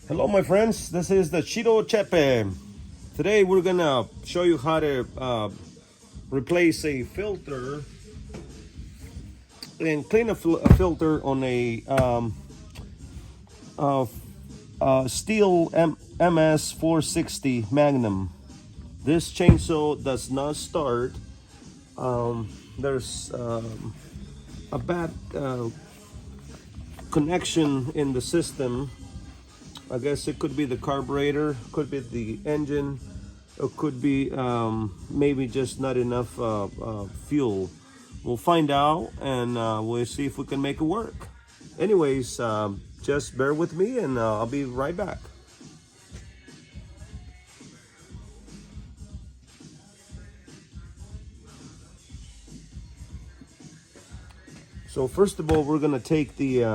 Hello my friends, this is the Chido Chepe. Today we're gonna show you how to replace a filter and clean a filter on a steel MS 460 Magnum. This chainsaw does not start. There's a bad connection in the system. I guess it could be the carburetor, could be the engine, or could be maybe just not enough fuel. We'll find out and we'll see if we can make it work. Anyways, just bear with me and I'll be right back. So first of all, we're gonna take the